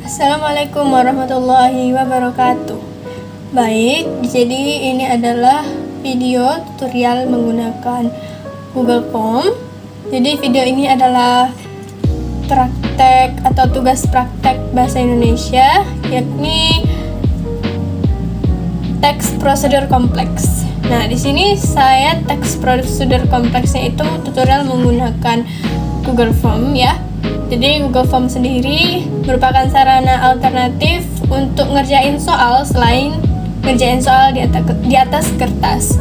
Assalamualaikum warahmatullahi wabarakatuh. Baik, jadi ini adalah video tutorial menggunakan Google Form. Jadi video ini adalah praktek atau tugas praktek bahasa Indonesia, yakni teks prosedur kompleks. Nah, di sini saya teks prosedur kompleksnya itu tutorial menggunakan Google Form ya. Jadi Google Form sendiri merupakan sarana alternatif untuk ngerjain soal selain ngerjain soal di atas kertas.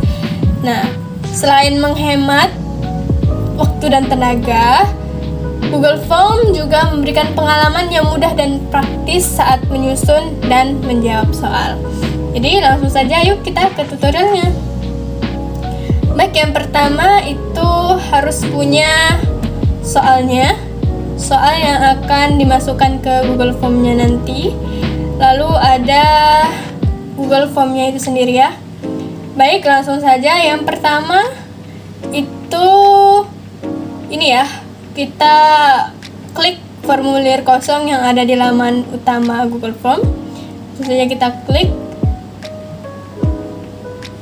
Nah, selain menghemat waktu dan tenaga, Google Form juga memberikan pengalaman yang mudah dan praktis saat menyusun dan menjawab soal. Jadi langsung saja yuk kita ke tutorialnya. Baik, yang pertama itu harus punya soalnya. Soal yang akan dimasukkan ke Google Form-nya nanti. Lalu ada Google Form-nya itu sendiri ya. Baik, langsung saja. Yang pertama itu ini ya. Kita klik formulir kosong yang ada di laman utama Google Form. Langsung saja kita klik.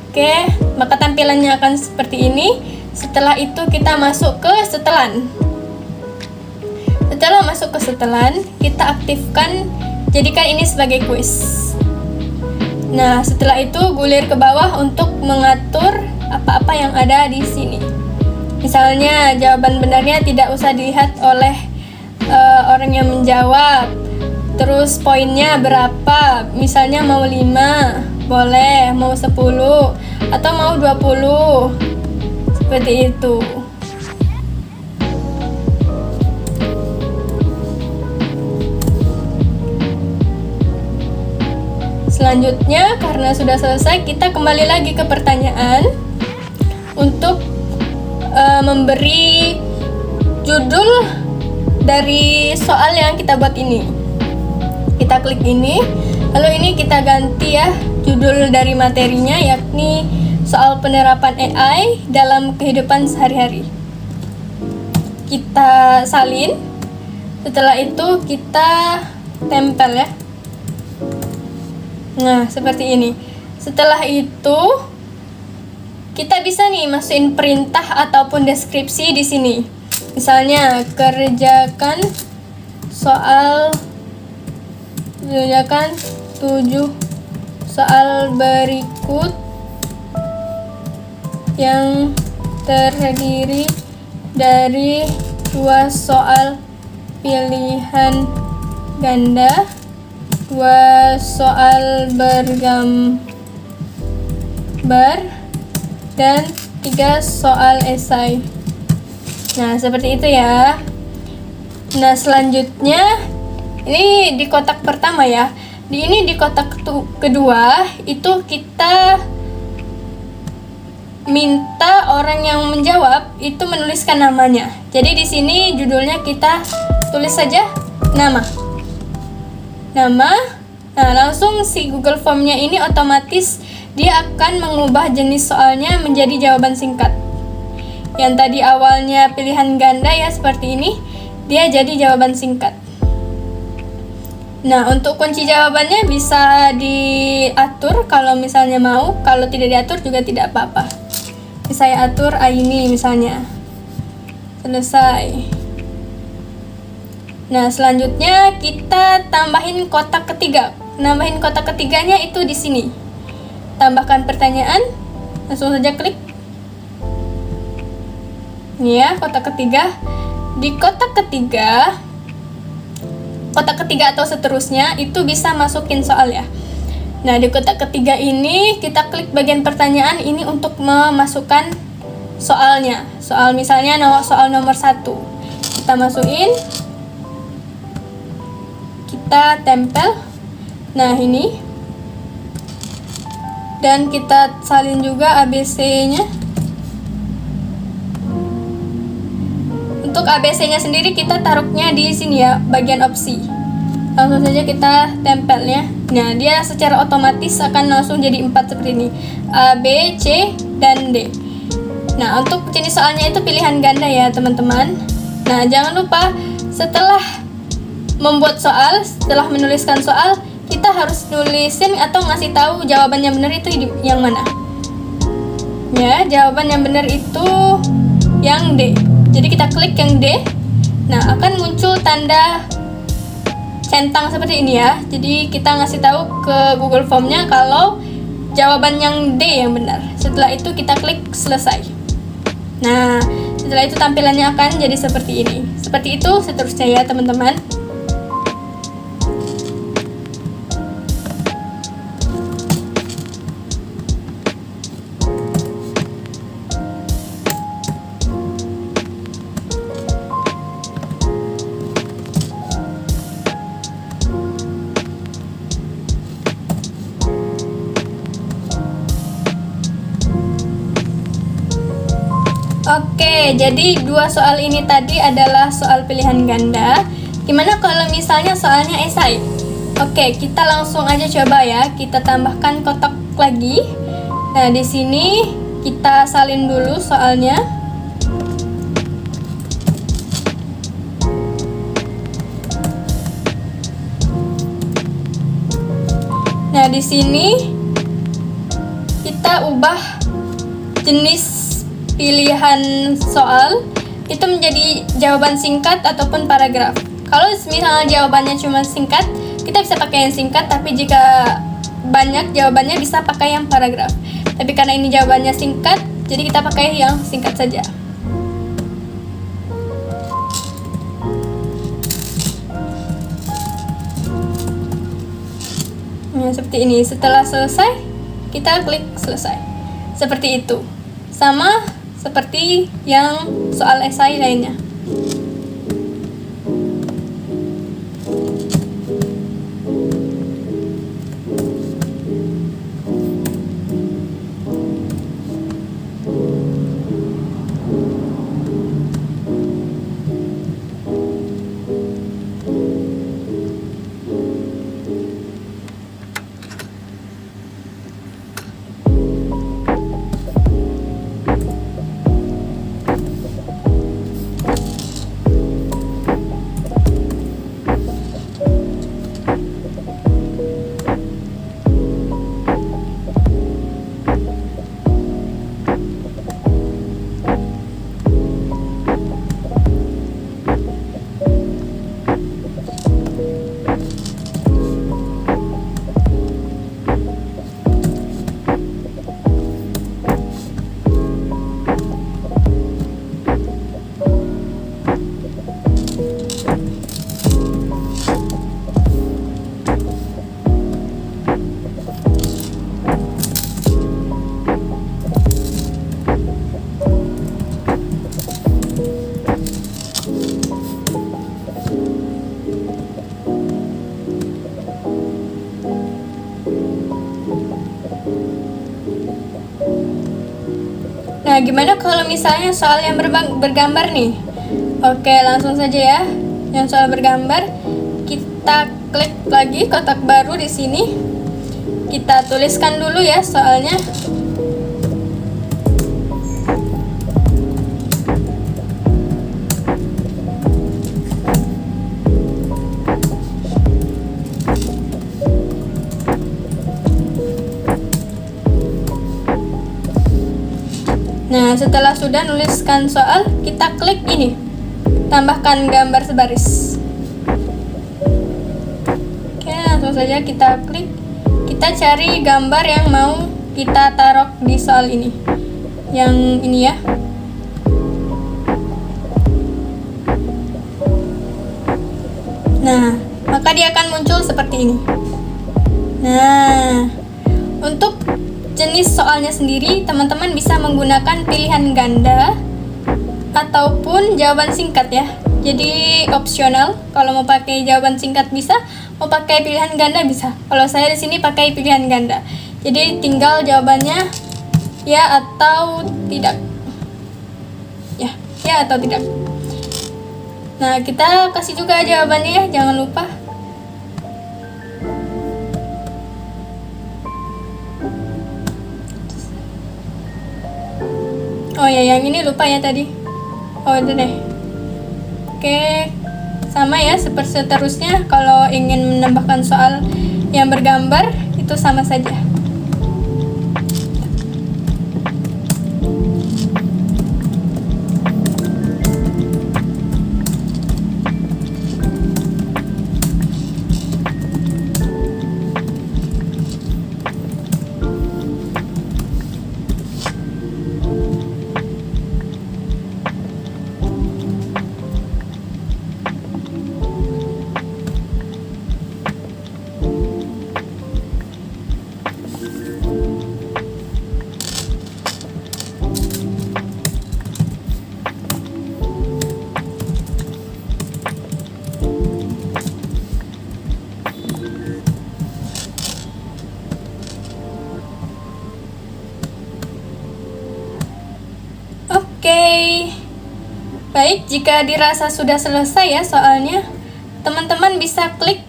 Oke, maka tampilannya akan seperti ini. Setelah itu kita masuk ke setelan. Setelah masuk ke setelan, kita aktifkan, jadikan ini sebagai kuis. Nah, setelah itu gulir ke bawah untuk mengatur apa-apa yang ada di sini. Misalnya, jawaban benarnya tidak usah dilihat oleh orang yang menjawab. Terus poinnya berapa? Misalnya mau 5, boleh, mau 10, atau mau 20. Seperti itu. Selanjutnya, karena sudah selesai, kita kembali lagi ke pertanyaan untuk memberi judul dari soal yang kita buat ini. Kita klik ini, lalu ini kita ganti ya judul dari materinya, yakni soal penerapan AI dalam kehidupan sehari-hari. Kita salin, setelah itu kita tempel ya. Nah, seperti ini. Setelah itu, kita bisa nih masukin perintah ataupun deskripsi di sini. Misalnya, kerjakan 7 soal berikut yang terdiri dari 2 soal pilihan ganda, 2 soal bergambar, dan 3 soal esai. Nah, seperti itu ya. Nah, selanjutnya ini di kotak pertama ya. Di kotak kedua itu kita minta orang yang menjawab itu menuliskan namanya. Jadi di sini judulnya kita tulis saja nama. Nah, langsung si Google Form-nya ini otomatis dia akan mengubah jenis soalnya menjadi jawaban singkat. Yang tadi awalnya pilihan ganda ya seperti ini, dia jadi jawaban singkat. Nah, untuk kunci jawabannya bisa diatur kalau misalnya mau, kalau tidak diatur juga tidak apa-apa. Saya atur ini misalnya. Selesai. Nah, selanjutnya kita tambahin kotak ketiga. Nambahin kotak ketiganya itu di sini. Tambahkan pertanyaan. Langsung saja klik. Ini ya, kotak ketiga. Di kotak ketiga atau seterusnya itu bisa masukin soal ya. Nah, di kotak ketiga ini kita klik bagian pertanyaan ini untuk memasukkan soalnya. Soal misalnya soal nomor 1. Kita masukin. Kita tempel. Nah, ini. Dan kita salin juga ABC-nya. Untuk ABC-nya sendiri kita taruhnya di sini ya, bagian opsi. Langsung saja kita tempelnya. Nah, dia secara otomatis akan langsung jadi 4 seperti ini. A, B, C, dan D. Nah, untuk jenis soalnya itu pilihan ganda ya, teman-teman. Nah, jangan lupa setelah membuat soal, setelah menuliskan soal, kita harus nulisin atau ngasih tahu jawaban yang benar itu yang mana. Ya, jawaban yang benar itu yang D. Jadi kita klik yang D. Nah, akan muncul tanda centang seperti ini ya. Jadi kita ngasih tahu ke Google Form-nya kalau jawaban yang D yang benar. Setelah itu kita klik selesai. Nah, setelah itu tampilannya akan jadi seperti ini. Seperti itu seterusnya ya teman-teman. Oke, jadi dua soal ini tadi adalah soal pilihan ganda. Gimana kalau misalnya soalnya esai? Oke, kita langsung aja coba ya. Kita tambahkan kotak lagi. Nah, di sini kita salin dulu soalnya. Nah, di sini kita ubah jenis pilihan soal itu menjadi jawaban singkat ataupun paragraf. Kalau misalnya jawabannya cuma singkat, kita bisa pakai yang singkat, tapi jika banyak jawabannya bisa pakai yang paragraf. Tapi karena ini jawabannya singkat, jadi kita pakai yang singkat saja. Nah, seperti ini. Setelah selesai, kita klik selesai. Seperti itu. Sama seperti yang soal esai lainnya. Nah, gimana kalau misalnya soal yang bergambar nih? Oke, langsung saja ya. Yang soal bergambar, kita klik lagi kotak baru di sini. Kita tuliskan dulu ya soalnya. Nah, setelah sudah nuliskan soal, kita klik ini. Tambahkan gambar sebaris. Oke, langsung saja kita klik. Kita cari gambar yang mau kita taruh di soal ini. Yang ini ya. Nah, maka dia akan muncul seperti ini. Nah, untuk jenis soalnya sendiri, teman-teman bisa menggunakan pilihan ganda ataupun jawaban singkat ya. Jadi opsional, kalau mau pakai jawaban singkat bisa, mau pakai pilihan ganda bisa. Kalau saya di sini pakai pilihan ganda. Jadi tinggal jawabannya ya atau tidak. Ya atau tidak. Nah, kita kasih juga jawabannya ya, jangan lupa. Oh ya, yang ini lupa ya tadi. Oh, itu deh. Oke, Sama ya, seperti seterusnya. Kalau ingin menambahkan soal yang bergambar, itu sama saja. Oke, baik, jika dirasa sudah selesai ya soalnya, teman-teman bisa klik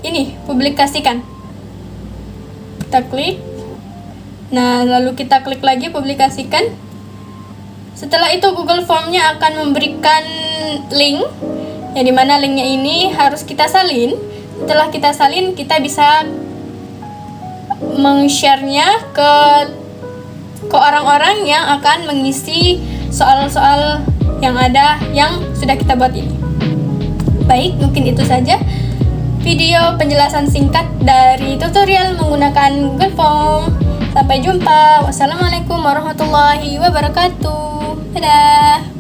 ini, publikasikan. Kita klik, nah lalu kita klik lagi publikasikan. Setelah itu Google Form-nya akan memberikan link, yang dimana linknya ini harus kita salin. Setelah kita salin, kita bisa meng-share-nya ke orang-orang yang akan mengisi soal-soal yang ada yang sudah kita buat ini. Baik, mungkin itu saja video penjelasan singkat dari tutorial menggunakan Google Form. Sampai jumpa. Wassalamualaikum warahmatullahi wabarakatuh. Dadah.